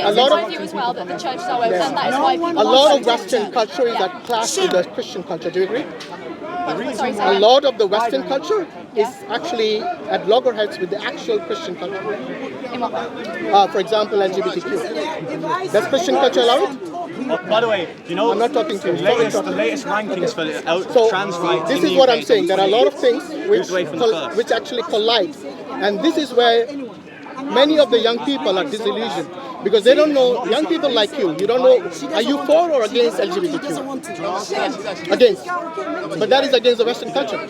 a lot of you as well that the churches are open, and that is why people a lot of Western culture is at clash with the Christian culture. Do you agree? A lot of the Western culture is actually at loggerheads with the actual Christian culture. In what way? For example, LGBTQ. Does Christian culture allow it? By the way, do you know I'm not talking to you. the latest rankings for trans rights? This is what I'm saying. There are a lot of things which actually collide, and this is where many of the young people are disillusioned because they don't know. Young people like you don't know. Are you for or against LGBTQ? Against, but that is against the Western culture.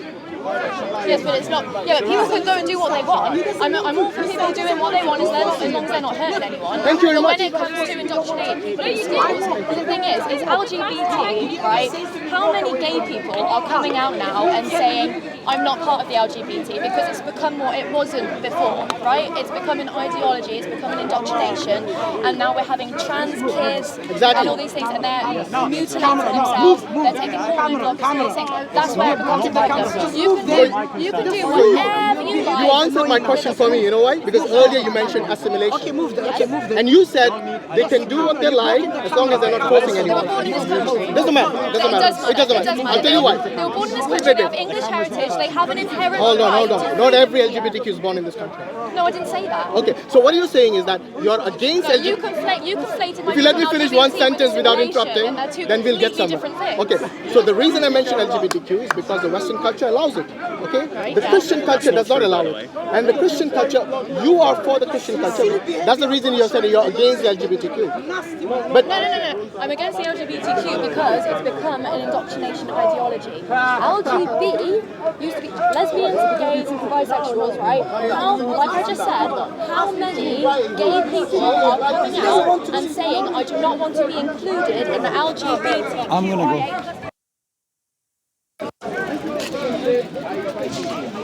Yes, but it's not. Yeah, but people can go and do what they want. I'm all for people doing what they want as long as they're not hurting anyone. Thank you very much. But when it comes to indoctrinating people in schools, the thing is LGBT, right? How many gay people are coming out now and saying, I'm not part of the LGBT, because it's become what it wasn't before, right? It's become an ideology, it's become an indoctrination, and now we're having trans kids and all these things, and they're mutilating themselves, they're taking hormone blockers, that's where it becomes a problem. You can do whatever you like. You answered my question for me, you know why? Because earlier you mentioned assimilation. Okay, move them. And you said they can do what they like as long as they're not forcing anyone. Doesn't matter. It doesn't matter. I'll tell you why. They were born in this country, they have English heritage, they have an inherent Hold on. Not every LGBTQ is born in this country. No, I didn't say that. Okay, so what you're saying is that you're against No, you LGBT. conflated my If you let me finish one LGBT sentence without assimilation, interrupting, and they're two then we'll get completely somewhere. different things. Okay, so the reason I mentioned LGBTQ is because the Western culture allows it. Okay, the Christian culture does not allow it, and the Christian culture, you are for the Christian culture. That's the reason you're saying you're against the LGBTQ. But No. I'm against the LGBTQ because it's become an indoctrination ideology. LGBT used to be lesbians, gays, and bisexuals, right? Like I just said, how many gay people are coming out and saying, I do not want to be included in the LGBTQ? I'm gonna go.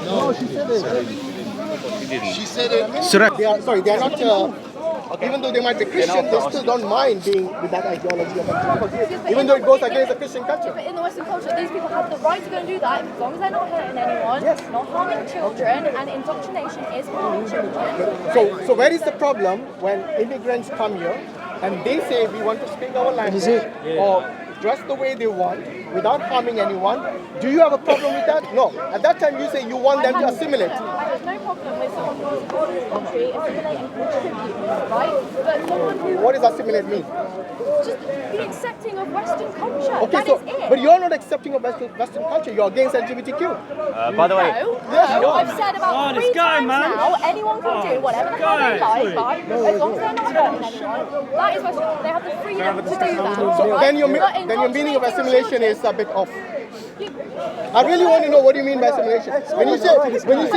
no, she said it. She said it. They are not. Even though they might be Christian, they still don't mind being with that ideology. Even though it goes against the Christian culture. But in the Western culture, these people have the right to go and do that as long as they're not hurting anyone, not harming children, and indoctrination is harming children. So where is the problem when immigrants come here and they say we want to speak our language or dress the way they want without harming anyone? Do you have a problem with that? No. At that time you say you want them to assimilate. I have no problem with someone who is born in this country assimilating and contributing, right? But someone who... What does assimilate mean? Just be accepting of Western culture. Okay, that is it. but you're not accepting of Western culture. You're against LGBTQ. By the way, No, I've said about 3 times now, anyone can do whatever the hell they like, right? As long as they're not hurting anyone. That is Western. They have the freedom to do that. So right? then your meaning of assimilation is a bit off. I really want to know what you mean by assimilation. When you say I can't explain it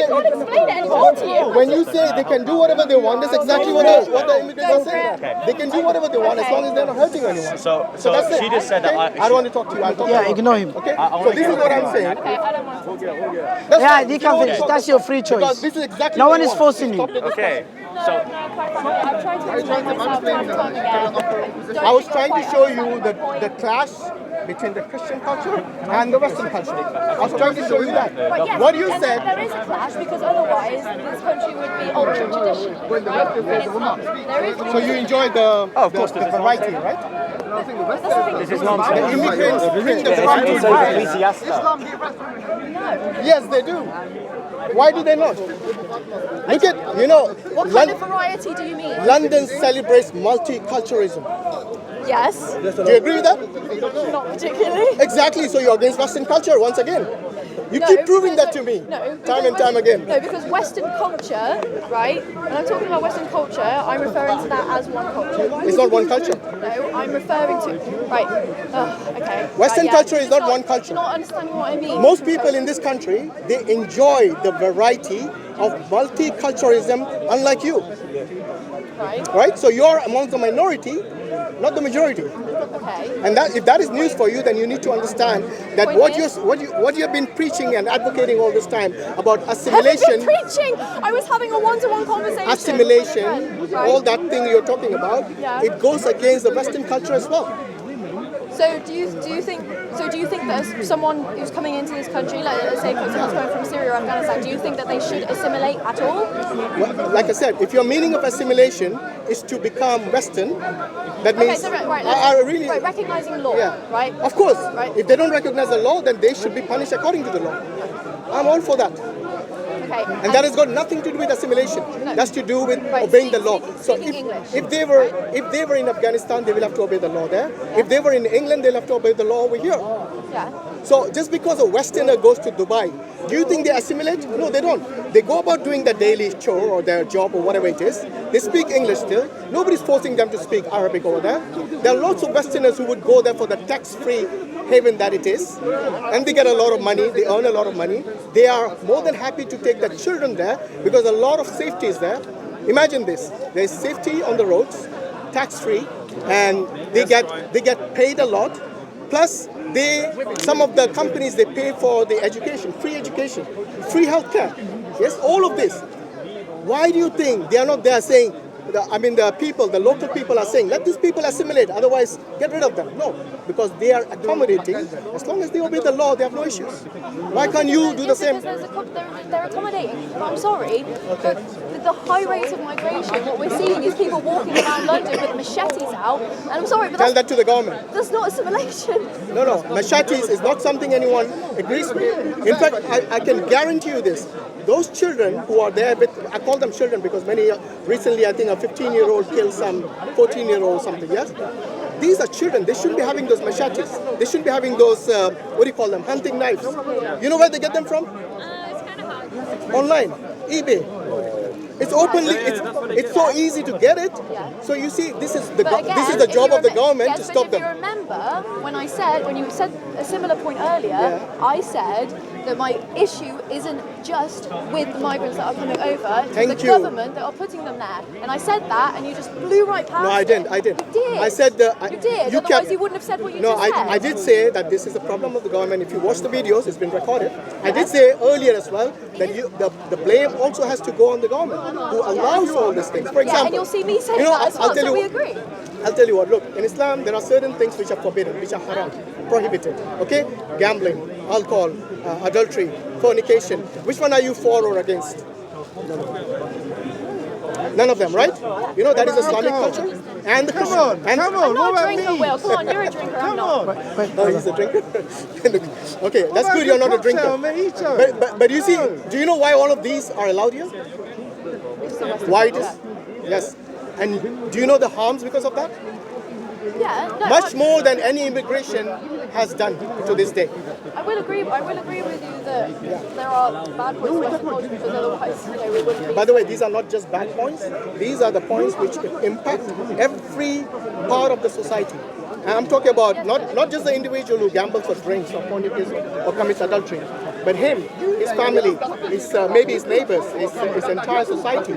anymore to you. when you say they can do whatever they want, that's exactly what the immigrants are saying. They can do whatever they want as long as they're not hurting anyone. so that's she it. just said that. I don't want to talk to you. I'll talk to you. Ignore him. Okay? So this is what I'm saying. Okay, I don't want to. That's Yeah, fine. you can finish. That's your free Because choice. this is exactly No what one I is want. forcing you. Okay, No, quite frankly, I've tried to explain myself time and time again. I was trying to show you the clash between the Christian culture and the Western culture. I was trying to show you that. But yes, What you and said. there is a clash because otherwise this country would be ultra traditional, right? And it's not. There is. So you enjoy the variety, right? this is nonsense. The immigrants bring the variety. Yes, they do. Why do they not? Look at, What kind of variety do you mean? London celebrates multiculturalism. Yes. Do you agree with that? Not particularly. Exactly, so you're against Western culture once again. You No, keep proving that because- to me, no, time and because time again. No, because Western culture, right? When I'm talking about Western culture, I'm referring to that as one culture. It's not one culture. No, I'm referring to right. Okay. Western yeah. culture is You're not one culture. You're not understanding what I mean. Most people in this country, they enjoy the variety of multiculturalism, unlike you. Right? So you're among the minority, not the majority. Okay. And that, if that is news for you, then you need to understand that what you have been preaching and advocating all this time about assimilation, Preaching. I was having a one-to-one conversation. assimilation, Right. all that thing you're talking about, Yeah. it goes against the Western culture as well. So do you think So do you think that as someone who's coming into this country, let's say someone's coming from Syria or Afghanistan, do you think that they should assimilate at all? Well, like I said, if your meaning of assimilation is to become Western, that means right, recognizing law, right? Of course. Right. If they don't recognize the law, then they should be punished according to the law. I'm all for that. Okay. And that has got nothing to do with assimilation. No. That's to do with Right, obeying the law. speaking English. if they were in Afghanistan, they will have to obey the law there. If they were in England, they'll have to obey the law over here. Yeah. So just because a Westerner goes to Dubai, do you think they assimilate? No, they don't. They go about doing their daily chore or their job or whatever it is. They speak English still. Nobody's forcing them to speak Arabic over there. There are lots of Westerners who would go there for the tax-free haven that it is, and they get a lot of money, they earn a lot of money. They are more than happy to take their children there because a lot of safety is there. Imagine this, there's safety on the roads, tax-free, and they get paid a lot, plus some of the companies, they pay for the education, free healthcare, yes, all of this. Why do you think they are not there saying, the local people are saying, let these people assimilate, otherwise get rid of them? No, because they are accommodating. As long as they obey the law, they have no issues. Why can't you do the same? They're accommodating, but I'm sorry, but with the high rates of migration, what we're seeing is people walking around London with machetes out, and I'm sorry, but tell that to the government. That's not assimilation. No, machetes is not something anyone agrees with. In fact, I can guarantee you this. Those children who are there, I call them children because recently I think a 15-year-old killed some 14-year-old something, yes? These are children, they shouldn't be having those machetes. They shouldn't be having those, hunting knives. You know where they get them from? It's kind of hard. Online, eBay. It's openly, it's so easy to get it. So you see, this is the job of the government to stop them. If you remember, when you said a similar point earlier, I said that my issue isn't just with the migrants that are coming over, it's the government that are putting them there. And I said that, and you just blew right past it. No, I didn't. You did. I said you did. Otherwise, you wouldn't have said what you just said. No, I did say that this is a problem of the government. If you watch the videos, it's been recorded. I did say earlier as well that the blame also has to go on the government, who allows all these things. For example, and you'll see me saying that as well, so we agree. I'll tell you what, look, in Islam, there are certain things which are forbidden, which are haram, prohibited, okay? Gambling, alcohol, adultery, fornication. Which one are you for or against? None of them, right? You know, that is Islamic culture. And the Christian. Come on, I'm not a drinker, Will. Come on, you're a drinker, I'm not. Oh, he's a drinker? Okay, that's good you're not a drinker. But you see, do you know why all of these are allowed here? Why it is? Yes. And do you know the harms because of that? Yeah. No, much more than any immigration has done to this day. I will agree with you that there are bad points in Western culture because otherwise, we wouldn't be. By the way, these are not just bad points. These are the points which impact every part of the society. And I'm talking about not just the individual who gambles or drinks or fornicates or commits adultery, but him, his family, maybe his neighbors, his entire society.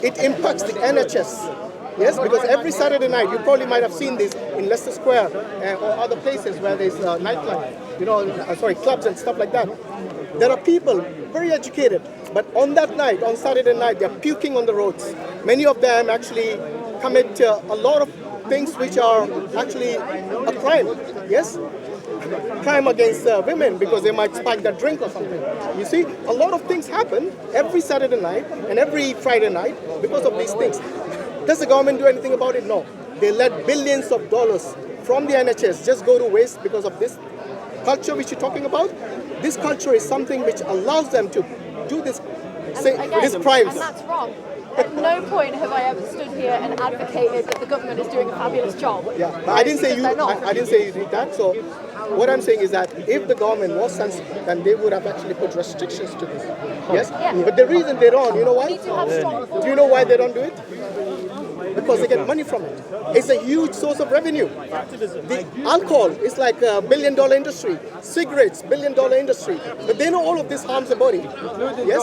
It impacts the NHS. Yes, because every Saturday night, you probably might have seen this in Leicester Square or other places where there's nightclub, clubs and stuff like that. There are people, very educated, but on that night, on Saturday night, they're puking on the roads. Many of them actually commit a lot of things which are actually a crime, yes? Crime against women because they might spike their drink or something. You see, a lot of things happen every Saturday night and every Friday night because of these things. Does the government do anything about it? No. They let billions of dollars from the NHS just go to waste because of this culture which you're talking about. This culture is something which allows them to do these crimes. And that's wrong. At no point have I ever stood here and advocated that the government is doing a fabulous job. Yeah, but I didn't say you did that. So what I'm saying is that if the government was sensible, then they would have actually put restrictions to this. Yes? Yeah. But the reason they don't, you know why? Do you know why they don't do it? Because they get money from it. It's a huge source of revenue. The alcohol is like a $1 billion industry. Cigarettes, $1 billion industry. But they know all of this harms the body. Yes,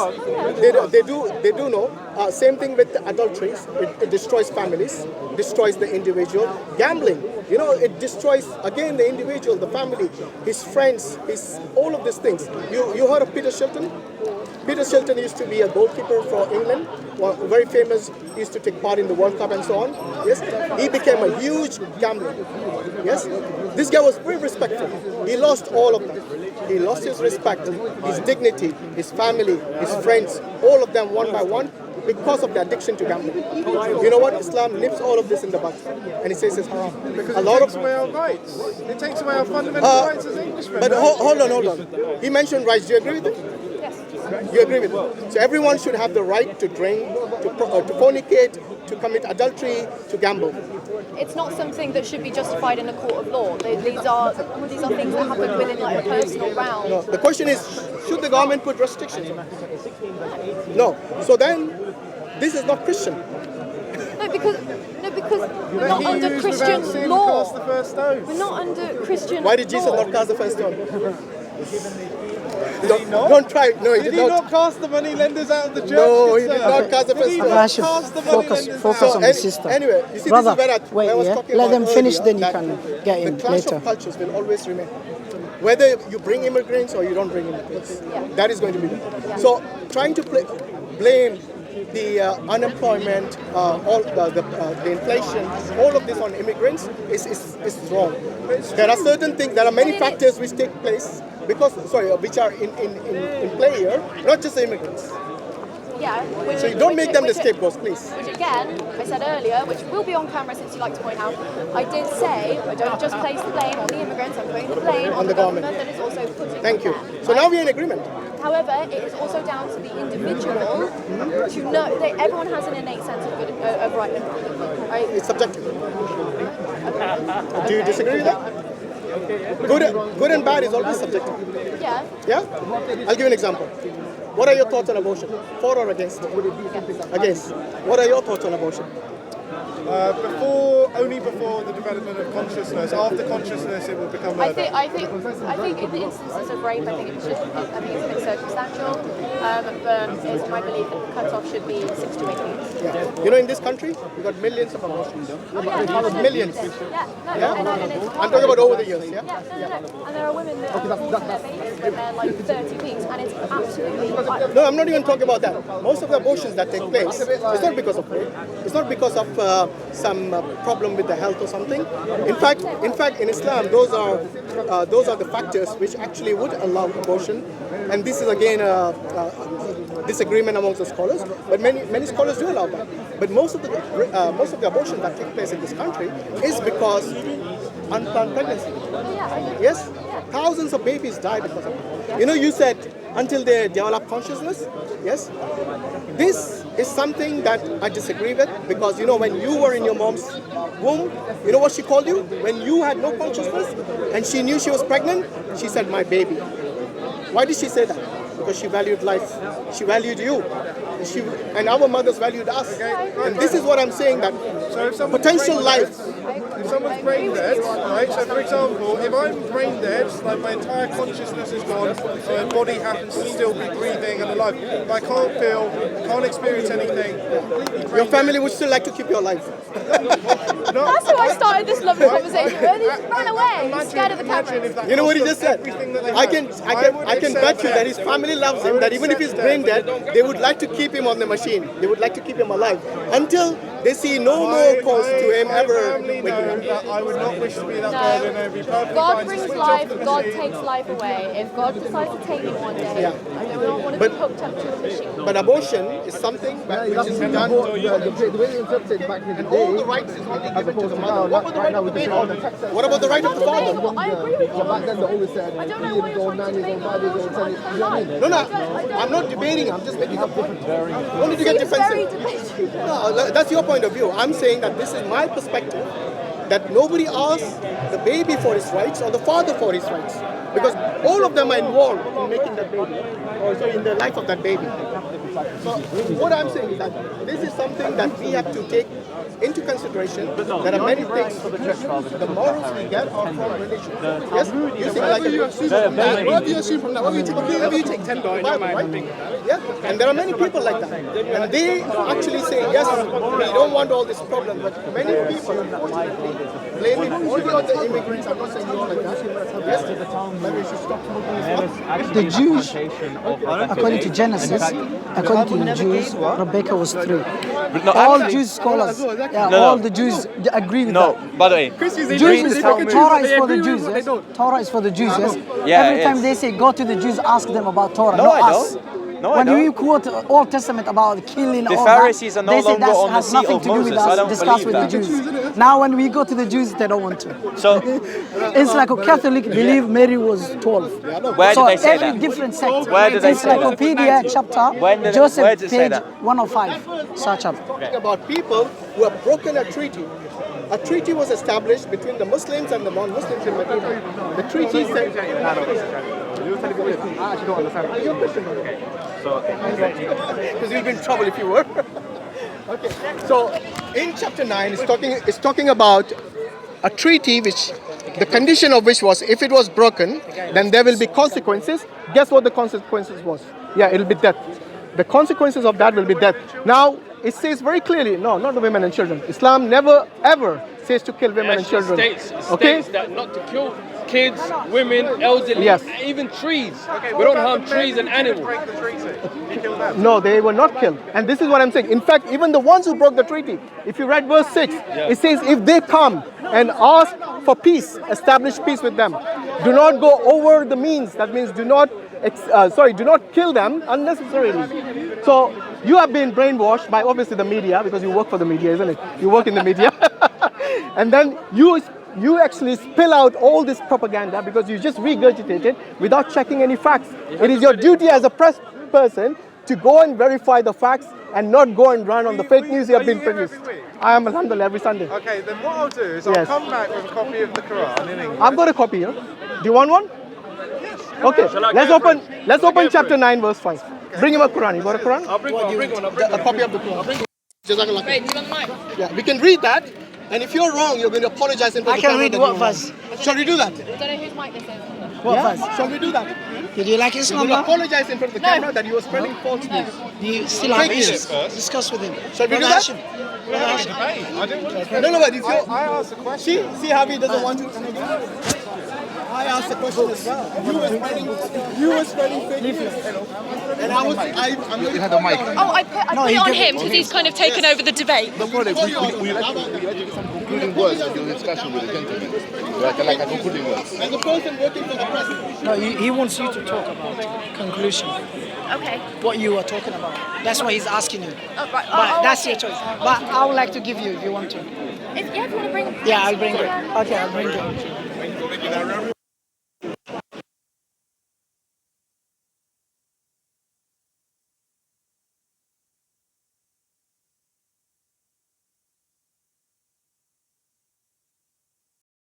they do know. Same thing with adulteries. It destroys families, destroys the individual. Gambling, it destroys again the individual, the family, his friends, all of these things. You heard of Peter Shilton? Peter Shilton used to be a goalkeeper for England, very famous, he used to take part in the World Cup and so on. Yes, he became a huge gambler. Yes, This guy was very respectful. He lost all of that. He lost his respect, his dignity, his family, his friends, all of them one by one, because of the addiction to gambling. You know what? Islam nips all of this in the bud, and he says it's haram. Because it takes away our rights. It takes away our fundamental rights as Englishmen. But hold on. He mentioned rights. Do you agree with it? Yes. You agree with it? So everyone should have the right to drink, to fornicate, to commit adultery, to gamble. It's not something that should be justified in a court of law. These are things that happen within like a personal realm. No, the question is, should the government put restrictions on it? No. So then, this is not Christian. No, because we're not under Christian law. Cast the first stone. We're not under Christian Why did Jesus law. not cast the first stone? Did he not? Don't try. No, he Did did he not. not cast the money lenders out of the church? No, he good did sir? not cast the first Did he stone. not I should cast the money focus lenders focus out? on the system. Anyway, you see, Brother, this is where wait, I was yeah. talking Let about them finish, earlier, then you that can get in the clash later. of cultures will always remain. Whether you bring immigrants or you don't bring immigrants, that is going to be there. So trying to blame the unemployment, all the inflation, all of this on immigrants is wrong. There are certain things, there are many factors which take place which are in play here, not just the immigrants. Yeah. So you don't make them the scapegoats, please. Which again, I said earlier, which will be on camera since you like to point out, I did say I don't just place the blame on the immigrants, I'm putting the blame on the government that is also putting Thank you. them there, So now we're in agreement. However, it is also down to the individual to know that everyone has an innate sense of right and wrong. Right? It's subjective. Do you disagree with that? Good and bad is always subjective. Yeah. Yeah? I'll give you an example. What are your thoughts on abortion? For or against? Against. What are your thoughts on abortion? Only before the development of consciousness. After consciousness, it will become murder. I think in the instances of rape, I think it's a bit circumstantial. But it's my belief that the cutoff should be 6 to 8 weeks. Yeah. You know, in this country, we've got millions of abortions. Millions. I'm talking about over the years, yeah? And there are women that are born their babies when they're like 30 weeks, and it's absolutely... No, I'm not even talking about that. Most of the abortions that take place, it's not because of rape. It's not because of some problem with the health or something. In fact, in Islam, those are the factors which actually would allow abortion. And this is again a disagreement amongst the scholars. But many scholars do allow that. But most of the abortions that take place in this country is because unplanned pregnancy. Yes, thousands of babies die because of it. You know, you said until they develop consciousness. Yes, this is something that I disagree with, because you know, when you were in your mom's womb, you know what she called you? When you had no consciousness and she knew she was pregnant, she said, "My baby." Why did she say that? Because she valued life. She valued you. And our mothers valued us. And this is what I'm saying, that potential life. If someone's brain dead, right? So for example, if I'm brain dead, like my entire consciousness is gone, my body happens to still be breathing and alive, but I can't feel, can't experience anything. Your family would still like to keep you alive. That's how I started this lovely conversation. He ran away. He's scared of the camera. You know what he just said? I can bet you that his family loves him, that even if he's brain dead, they would like to keep him on the machine. They would like to keep him alive until they see no more cause to him ever. I would not wish to be that burden. It would be perfectly God fine to brings switch life, off the God machine. takes life away. If God decides to take it one day, I do not want to be hooked up to a machine. But abortion is something which is done, the way they interpreted back in the and day, all the rights is only given to the mother. What about the right right now of the with the baby? What about the right of the father? Debatable. I agree with you. back then they always said I don't 3 know why years you're old, trying 9 to years debate old, 5 years old, 10 years old. You know what I mean? No, I'm not debating. I'm just making a point. Only to get It's very defensive. debatable. No, that's your point of view. I'm saying that this is my perspective, that nobody asks the baby for his rights or the father for his rights, because all of them are involved in making that baby, or so in the life of that baby. So what I'm saying is that this is something that we have to take into consideration. There are many things. The morals we get are from religion. Yes, you think like Whatever you assume from that, whatever you take tender, in your mind, I think. yeah, and there are many people like that, and they actually say, yes, we don't want all this problem, but many people, unfortunately, blame it only on the immigrants. I'm not saying you're like that. Yes, but we should stop smoking this. The Jews, according to Genesis, according to the Jews, Rebecca was 3. No, All actually- Jews scholars, yeah, No, all no. the Jews agree with No, that. by the way, Jews is for, Torah is for the agree with Jews, what yes? they don't. Torah is for the Jews, yes? Yeah, Every it time is. they say go to the Jews, ask them about Torah, No, not I us. don't. No, I When don't. we quote Old Testament about killing, The all Pharisees that, are no they say longer that on the has seat nothing of to do with Moses. I us. don't Discuss believe with that. the Jews. Now, when we go to the Jews, they don't want to. So It's like a Catholic believe Mary was 12. Where so did they say every that? different sect. Where did they say that? Encyclopedia chapter, When did it- Joseph where did it say page that? 105. Search up. About people who have broken a treaty. A treaty was established between the Muslims and the non-Muslims in Medina. The treaty said... I actually don't understand. You're a Christian, okay. Because you'll be in trouble if you were. Okay. So in chapter 9, it's talking about a treaty which the condition of which was if it was broken, then there will be consequences. Guess what the consequences was? Yeah, it'll be death. The consequences of that will be death. Now, it says very clearly, no, not the women and children. Islam never ever says to kill women and children. States Okay? that not to kill kids, women, elderly, Yes. even trees. We don't harm trees and animals. Break the treaty. You kill them. No, they were not killed. And this is what I'm saying. In fact, even the ones who broke the treaty, if you read verse 6, it says if they come and ask for peace, establish peace with them. Do not go over the means. That means do not kill them unnecessarily. So you have been brainwashed by obviously the media, because you work for the media, isn't it? You work in the media. And then you actually spill out all this propaganda because you just regurgitate it without checking any facts. It is your duty as a press person to go and verify the facts and not go and run on the fake news you have been produced. I am alhamdulillah every Sunday. Okay, then what I'll do is Yes. I'll come back with a copy of the Quran in English. I've got a copy here. Do you want one? Okay, let's open chapter 9 verse 5. Bring him a Quran. You got a Quran? I'll bring one. A copy of the Quran. Jazakallah. Wait, do you want the mic? Yeah, we can read that. And if you're wrong, you're going to apologize in front I of the can camera read that what you're wrong. verse? Shall we do that? I don't know whose mic this is. What Yeah? verse? Shall we do that? Did you like You're Islam? going to apologize in front of the camera that you were spreading false news. Do you still Fake have news. issues? Discuss with him. Shall we do Brother that? Hashim. I didn't want to. No, but it's your... I asked the question. See how he doesn't want to... I asked the question as well. You were spreading fake news. And I'm You had a mic. Oh, I put it on him because he's kind of taken over the debate. No problem. We like to get some concluding words of your discussion with the gentleman. Like a concluding words. As a person working for the press. No, he wants you to talk about conclusion. Okay. What you are talking about. That's why he's asking you. Oh, right. But that's your choice. But I would like to give you if you want to. If you want to bring... Yeah, I'll bring it. Okay, I'll bring it.